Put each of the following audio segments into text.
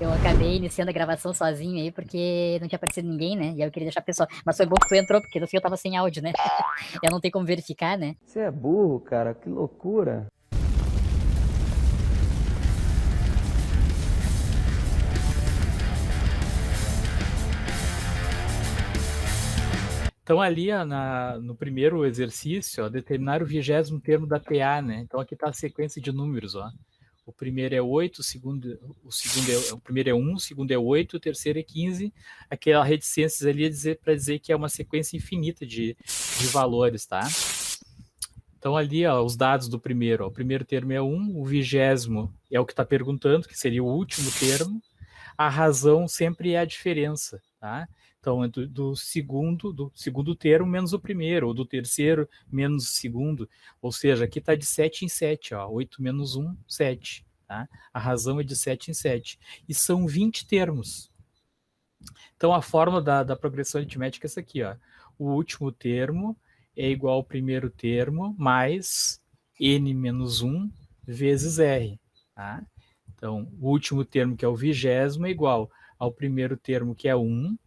Eu acabei iniciando a gravação sozinho aí, porque não tinha aparecido ninguém, né? E aí eu queria deixar a pessoa. Mas foi bom que tu entrou, porque no fim eu tava sem áudio, né? Eu não tenho como verificar, né? Você é burro, cara, que loucura. Então, ali ó, no primeiro exercício, ó, determinar o 20º termo da PA, né? Então, aqui está a sequência de números, ó. O primeiro é 8, o primeiro é 1, o segundo é 8, o terceiro é 15. Aquela reticências ali para dizer que é uma sequência infinita de valores, tá? Então, ali, ó, os dados do primeiro. Ó, o primeiro termo é 1, o 20º é o que está perguntando, que seria o último termo. A razão sempre é a diferença, tá? Então, é do segundo termo menos o primeiro, ou do terceiro menos o segundo. Ou seja, aqui está de 7 em 7, ó, 8 menos 1, 7. Tá? A razão é de 7 em 7. E são 20 termos. Então, a fórmula da progressão aritmética é essa aqui. Ó. O último termo é igual ao primeiro termo mais n menos 1 vezes r. Tá? Então, o último termo, que é o 20º, é igual ao primeiro termo, que é 1.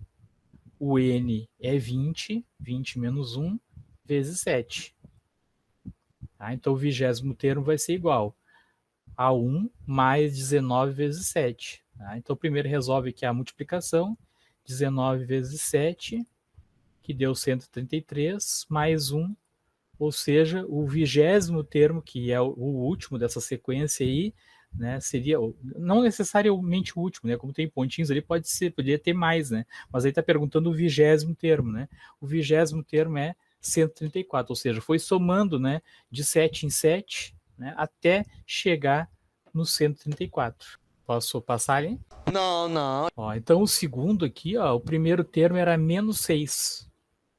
O n é 20, 20 menos 1, vezes 7. Tá? Então, o 20º termo vai ser igual a 1 mais 19 vezes 7. Tá? Então, primeiro resolve aqui a multiplicação. 19 vezes 7, que deu 133, mais 1, ou seja, o 20º termo, que é o último dessa sequência aí, né, seria não necessariamente o último, né, como tem pontinhos ali, poderia ter mais, né, mas aí está perguntando o 20º termo, né, o 20º termo é 134, ou seja, foi somando, né, de 7 em 7, né, até chegar no 134. Posso passar ali? Não, não. Ó, então o segundo aqui, ó, o primeiro termo era menos 6.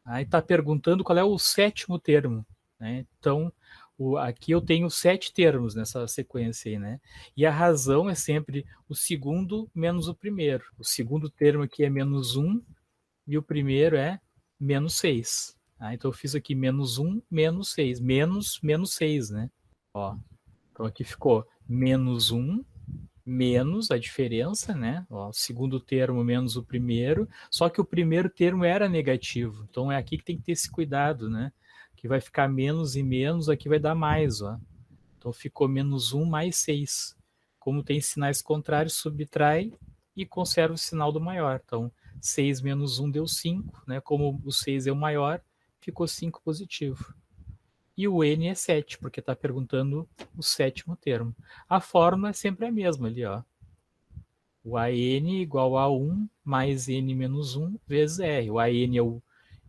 Aí está perguntando qual é o sétimo termo. Né? Então, aqui eu tenho 7 termos nessa sequência aí, né? E a razão é sempre o segundo menos o primeiro. O segundo termo aqui é menos 1 e o primeiro é menos 6. Tá? Então eu fiz aqui menos 1, menos 6. Menos 6, né? Ó, então aqui ficou menos 1, menos a diferença, né? Ó, o segundo termo menos o primeiro, só que o primeiro termo era negativo. Então é aqui que tem que ter esse cuidado, né? Que vai ficar menos e menos, aqui vai dar mais, ó. Então ficou menos 1 mais 6. Como tem sinais contrários, subtrai e conserva o sinal do maior. Então, 6 menos 1 deu 5, né? Como o 6 é o maior, ficou 5 positivo. E o n é 7, porque está perguntando o sétimo termo. A fórmula é sempre a mesma ali, ó. O AN igual a 1 mais n menos 1 vezes R. O AN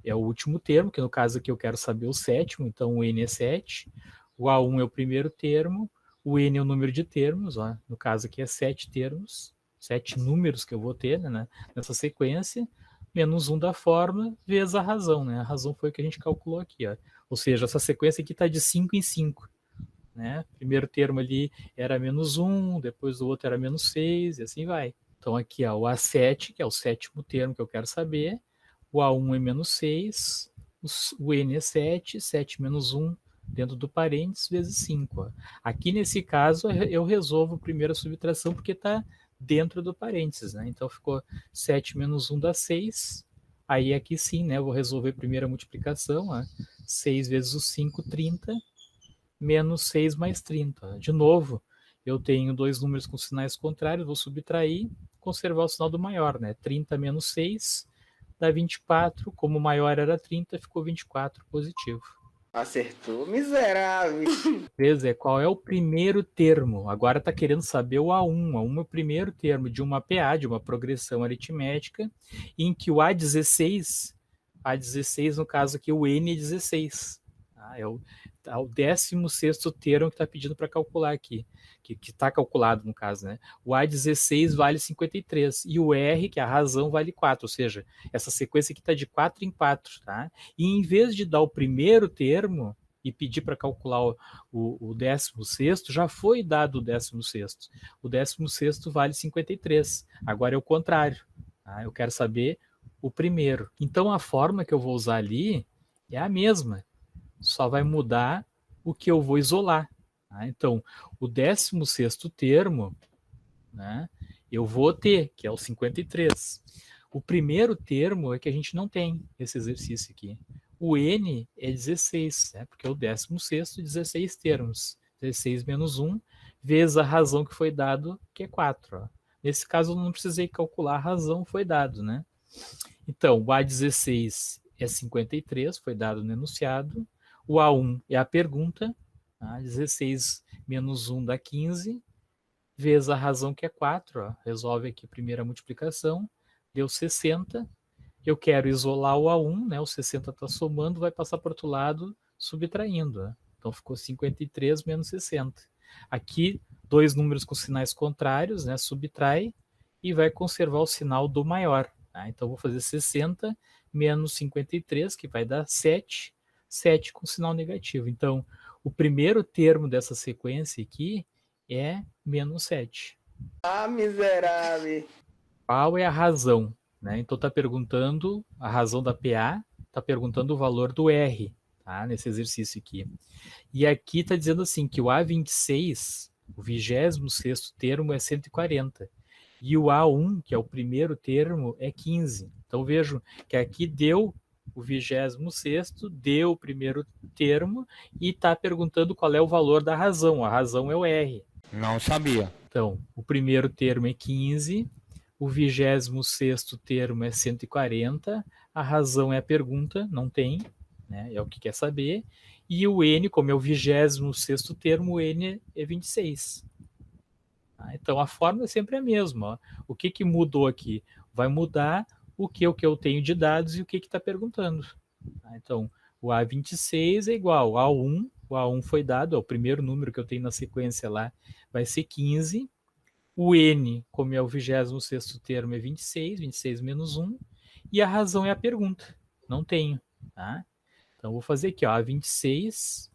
é o último termo, que no caso aqui eu quero saber o sétimo, então o n é 7. O A1 é o primeiro termo, o n é o número de termos, ó. No caso aqui é 7 termos, 7 números que eu vou ter, né, nessa sequência, menos 1 da fórmula, vezes a razão, né? A razão foi o que a gente calculou aqui, ó. Ou seja, essa sequência aqui está de 5 em 5. Né? Primeiro termo ali era menos 1, depois o outro era menos 6, e assim vai. Então aqui ó, o A7, que é o sétimo termo que eu quero saber, o A1 é menos 6, o N é 7, 7 menos 1 dentro do parênteses vezes 5. Ó. Aqui nesse caso eu resolvo a primeira subtração porque está dentro do parênteses. Né? Então ficou 7 menos 1 dá 6. Aí aqui sim, né, eu vou resolver a primeira multiplicação. Ó. 6 vezes o 5, 30, menos 6 mais 30. De novo, eu tenho dois números com sinais contrários, vou subtrair, conservar o sinal do maior, né? 30 menos 6 dá 24, como o maior era 30, ficou 24 positivo. Acertou, miserável. Beleza, qual é o primeiro termo? Agora está querendo saber o A1. A1 é o primeiro termo de uma PA, de uma progressão aritmética, em que o A16 no caso aqui, o N é 16. É o 16º termo que está pedindo para calcular aqui, que está calculado no caso, né? O A16 vale 53 e o R, que é a razão, vale 4, ou seja, essa sequência aqui está de 4 em 4, tá? E em vez de dar o primeiro termo e pedir para calcular o 16º, já foi dado o 16º. O 16º vale 53, agora é o contrário, tá? Eu quero saber o primeiro. Então a forma que eu vou usar ali é a mesma, só vai mudar o que eu vou isolar. Tá? Então, o 16º termo, né, eu vou ter, que é o 53. O primeiro termo é que a gente não tem esse exercício aqui. O N é 16, né? Porque é o 16º, 16 termos. 16 menos 1, vezes a razão que foi dado, que é 4. Ó. Nesse caso, eu não precisei calcular a razão que foi dado, né? Então, o A16 é 53, foi dado no enunciado. O A1 é a pergunta. Tá? 16 menos 1 dá 15, vezes a razão que é 4. Ó. Resolve aqui a primeira multiplicação. Deu 60. Eu quero isolar o A1, né? O 60 está somando, vai passar para o outro lado, subtraindo. Né? Então, ficou 53 menos 60. Aqui, dois números com sinais contrários, né? Subtrai e vai conservar o sinal do maior. Tá? Então, vou fazer 60 menos 53, que vai dar 7. 7 com sinal negativo. Então, o primeiro termo dessa sequência aqui é menos 7. Ah, miserável. Qual é a razão? Né? Então, está perguntando a razão da PA, está perguntando o valor do R, tá? Nesse exercício aqui. E aqui está dizendo assim, que o A26, o 26º termo é 140. E o A1, que é o primeiro termo, é 15. Então, vejam que aqui deu o 26º, deu o primeiro termo e está perguntando qual é o valor da razão. A razão é o R. Não sabia. Então, o primeiro termo é 15, o 26º termo é 140, a razão é a pergunta, não tem, né? É o que quer saber. E o N, como é o 26º termo, o N é 26. Tá? Então, a fórmula é sempre a mesma. Ó. O que mudou aqui? Vai mudar o que eu tenho de dados e o que está perguntando. Tá? Então, o A26 é igual ao A1, o A1 foi dado, é o primeiro número que eu tenho na sequência lá, vai ser 15. O N, como é o 26º termo, é 26, 26 menos 1. E a razão é a pergunta. Não tenho. Tá? Então, vou fazer aqui. Ó, a 26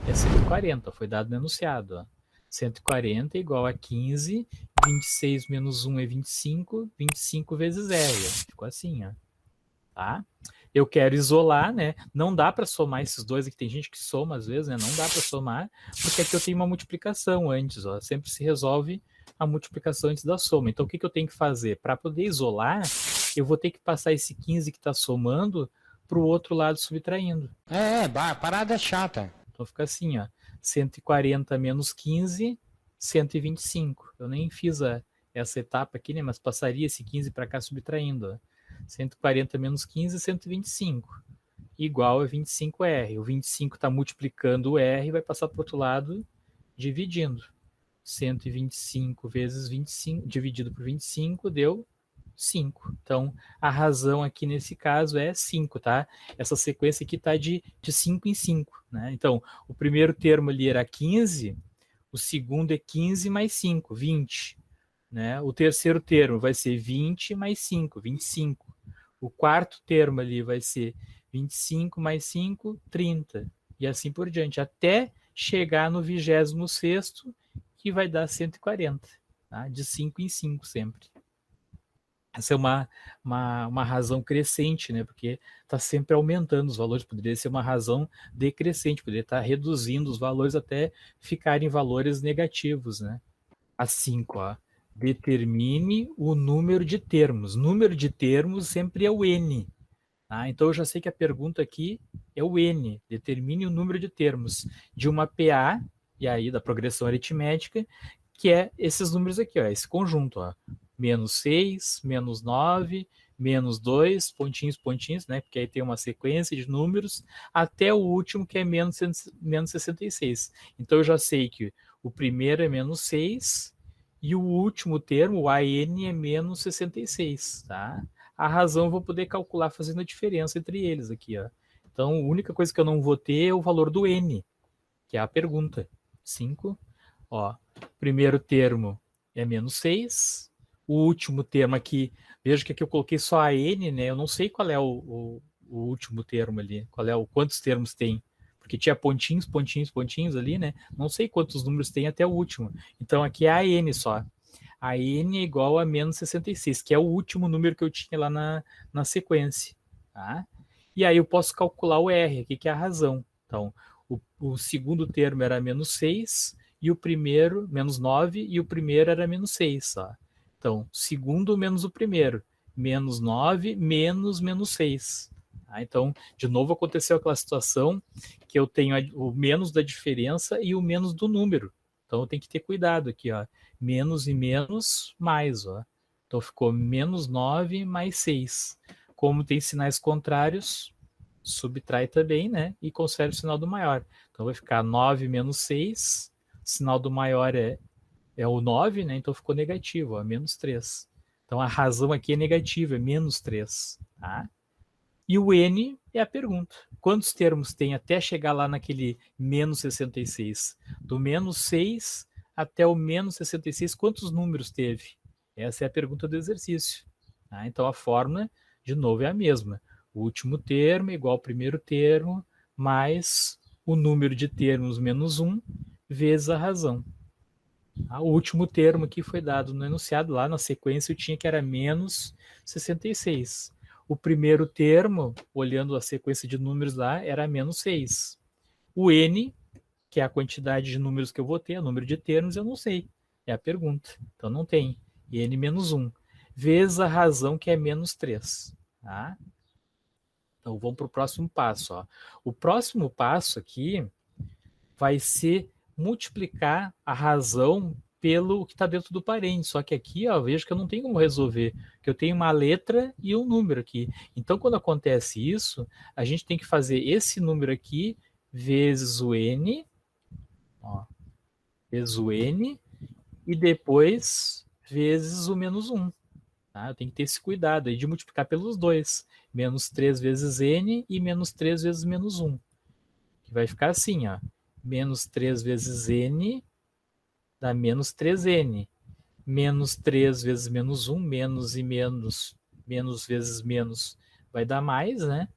é 140. Foi dado no enunciado. Ó. 140 é igual a 15. 26 menos 1 é 25. 25 vezes R. Ó. Ficou assim. Ó. Tá? Eu quero isolar, né? Não dá para somar esses dois aqui. Tem gente que soma às vezes, né? Não dá para somar, porque aqui eu tenho uma multiplicação antes. Ó. Sempre se resolve a multiplicação antes da soma. Então, o que eu tenho que fazer? Para poder isolar, eu vou ter que passar esse 15 que está somando para o outro lado subtraindo. Parada chata. Então, fica assim, ó. 140 menos 15, 125. Eu nem fiz essa etapa aqui, né? Mas passaria esse 15 para cá subtraindo, ó. 140 menos 15, 125. Igual a 25R. O 25 está multiplicando o R e vai passar para o outro lado dividindo. 125 vezes 25, dividido por 25, deu 5. Então, a razão aqui nesse caso é 5, tá? Essa sequência aqui está de 5 em 5, né? Então, o primeiro termo ali era 15, o segundo é 15 mais 5, 20. Né? O terceiro termo vai ser 20 mais 5, 25. O quarto termo ali vai ser 25 mais 5, 30. E assim por diante, até chegar no 26º, que vai dar 140. Tá? De 5 em 5 sempre. Essa é uma razão crescente, né? Porque está sempre aumentando os valores. Poderia ser uma razão decrescente, poderia estar reduzindo os valores até ficarem valores negativos. Né? A 5, ó. Determine o número de termos. Número de termos sempre é o N. Tá? Então, eu já sei que a pergunta aqui é o N. Determine o número de termos de uma PA, e aí da progressão aritmética, que é esses números aqui, ó, esse conjunto. Ó. Menos 6, menos 9, menos 2, pontinhos, pontinhos, né? Porque aí tem uma sequência de números, até o último, que é menos 66. Então, eu já sei que o primeiro é menos 6, e o último termo, o AN, é menos 66, tá? A razão eu vou poder calcular fazendo a diferença entre eles aqui, ó. Então, a única coisa que eu não vou ter é o valor do N, que é a pergunta. 5, ó. Primeiro termo é menos 6. O último termo aqui, veja que aqui eu coloquei só a N, né? Eu não sei qual é o último termo ali, quantos termos tem. Porque tinha pontinhos, pontinhos, pontinhos ali, né? Não sei quantos números tem até o último. Então, aqui é a N só. A N é igual a menos 66, que é o último número que eu tinha lá na sequência. Tá? E aí eu posso calcular o R, aqui, que é a razão. Então, o segundo termo era menos 6, e o primeiro, menos 9, e o primeiro era menos 6. Ó. Então, segundo menos o primeiro. Menos 9 menos 6. Tá? Então, de novo aconteceu aquela situação que eu tenho o menos da diferença e o menos do número. Então, eu tenho que ter cuidado aqui, ó. Menos e menos, mais, ó. Então, ficou menos 9 mais 6. Como tem sinais contrários, subtrai também, né? E conserva o sinal do maior. Então, vai ficar 9 menos 6. O sinal do maior é o 9, né? Então, ficou negativo, ó, menos 3. Então, a razão aqui é negativa, é menos 3. Tá? E o N é a pergunta. Quantos termos tem até chegar lá naquele menos 66? Do menos 6 até o menos 66, quantos números teve? Essa é a pergunta do exercício. Tá? Então, a fórmula, de novo, é a mesma. O último termo é igual ao primeiro termo, mais o número de termos menos 1, vezes a razão. O último termo aqui foi dado no enunciado, lá na sequência eu tinha que era menos 66. O primeiro termo, olhando a sequência de números lá, era menos 6. O N, que é a quantidade de números que eu vou ter, o número de termos, eu não sei. É a pergunta. Então não tem. E N menos 1. Vezes a razão, que é menos 3. Tá? Então vamos para o próximo passo. Ó. O próximo passo aqui vai ser multiplicar a razão pelo que está dentro do parente. Só que aqui, ó, vejo que eu não tenho como resolver, que eu tenho uma letra e um número aqui. Então, quando acontece isso, a gente tem que fazer esse número aqui vezes o N, ó, vezes o N, e depois vezes o menos 1. Tá? Eu tenho que ter esse cuidado aí de multiplicar pelos dois. Menos 3 vezes N e menos 3 vezes menos 1. Que vai ficar assim, ó. Menos 3 vezes N dá menos 3N. Menos 3 vezes menos 1, menos e menos, menos vezes menos, vai dar mais, né?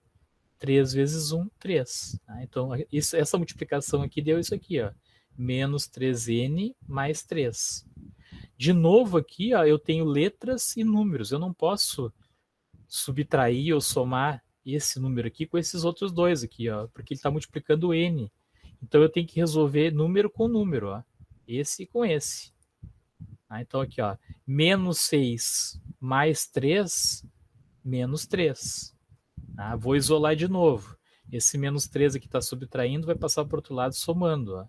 3 vezes 1, 3. Tá? Então, essa multiplicação aqui deu isso aqui, ó. Menos 3N mais 3. De novo aqui, ó, eu tenho letras e números. Eu não posso subtrair ou somar esse número aqui com esses outros dois aqui, ó, porque ele está multiplicando o N. Então, eu tenho que resolver número com número, ó. Esse com esse. Então, aqui, ó, menos 6 mais 3, menos 3. Tá? Vou isolar de novo. Esse menos 3 aqui está subtraindo, vai passar para o outro lado somando. Ó.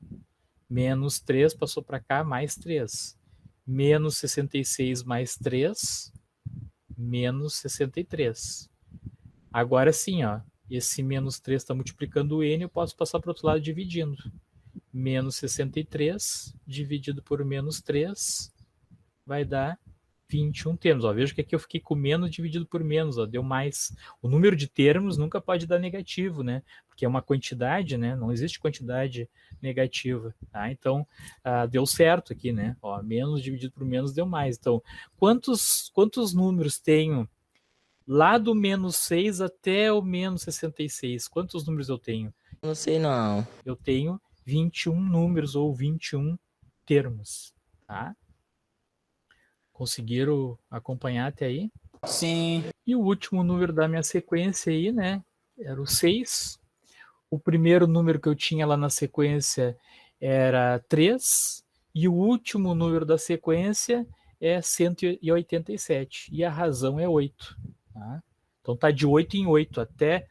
Menos 3 passou para cá, mais 3. Menos 66 mais 3, menos 63. Agora sim, ó, esse menos 3 está multiplicando o N, eu posso passar para o outro lado dividindo. Menos 63 dividido por menos 3 vai dar 21 termos. Ó, veja que aqui eu fiquei com menos dividido por menos, ó, deu mais. O número de termos nunca pode dar negativo, né? Porque é uma quantidade, né? Não existe quantidade negativa. Tá? Então, deu certo aqui, né? Ó, menos dividido por menos deu mais. Então, quantos números tenho lá do menos 6 até o menos 66? Quantos números eu tenho? Não sei não. Eu tenho 21 números ou 21 termos. Tá? Conseguiram acompanhar até aí? Sim. E o último número da minha sequência aí, né? Era o 6. O primeiro número que eu tinha lá na sequência era 3. E o último número da sequência é 187. E a razão é 8. Tá? Então tá de 8 em 8. Até,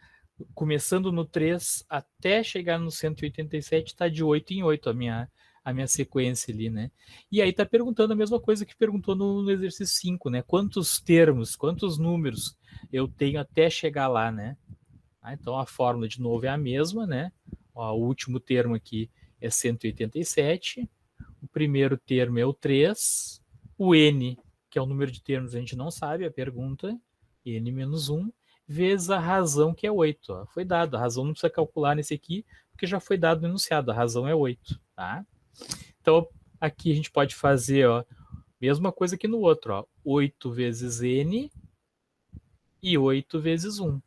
começando no 3 até chegar no 187, está de 8 em 8 a minha sequência ali, né? E aí tá perguntando a mesma coisa que perguntou no exercício 5, né? Quantos termos, quantos números eu tenho até chegar lá, né? Então a fórmula de novo é a mesma, né? Ó, o último termo aqui é 187, o primeiro termo é o 3, o N, que é o número de termos, a gente não sabe, a pergunta, N menos 1, vezes a razão, que é 8. Ó. Foi dado, a razão não precisa calcular nesse aqui, porque já foi dado no enunciado, a razão é 8, tá? Então, aqui a gente pode fazer, ó, mesma coisa que no outro, ó, 8 vezes N e 8 vezes 1.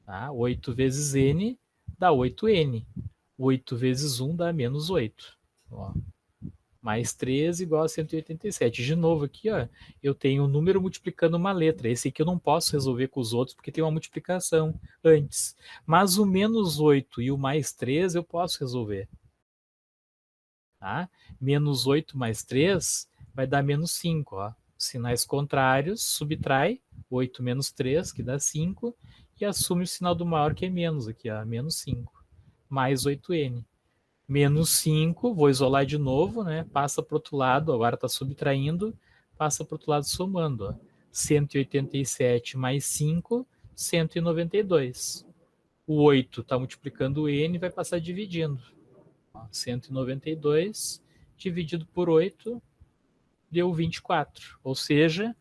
Tá? 8 vezes N dá 8N. 8 vezes 1 dá menos 8. Ó. Mais 3 igual a 187. De novo aqui, ó, eu tenho um número multiplicando uma letra. Esse aqui eu não posso resolver com os outros porque tem uma multiplicação antes. Mas o menos 8 e o mais 3 eu posso resolver. Tá? Menos 8 mais 3 vai dar menos 5. Ó. Sinais contrários, subtrai 8 menos 3, que dá 5, e assume o sinal do maior, que é menos aqui, ó, menos 5, mais 8n. Menos 5, vou isolar de novo, né? Passa para o outro lado, agora está subtraindo, passa para o outro lado somando. Ó. 187 mais 5, 192. O 8 está multiplicando o n, vai passar dividindo. Ó, 192 dividido por 8 deu 24. Ou seja,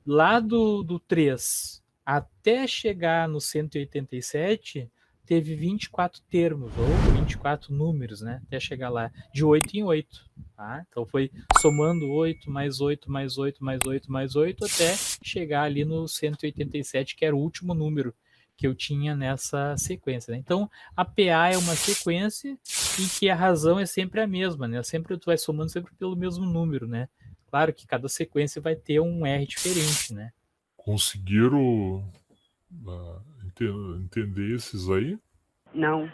lá do 3 até chegar no 187, teve 24 termos, ou 24 números, né? Até chegar lá, de 8 em 8. Tá? Então foi somando 8, mais 8, mais 8, mais 8, mais 8, até chegar ali no 187, que era o último número que eu tinha nessa sequência. Né? Então, a PA é uma sequência em que a razão é sempre a mesma, né? Sempre tu vai somando sempre pelo mesmo número, né? Claro que cada sequência vai ter um R diferente, né? Conseguiram entender esses aí? Não.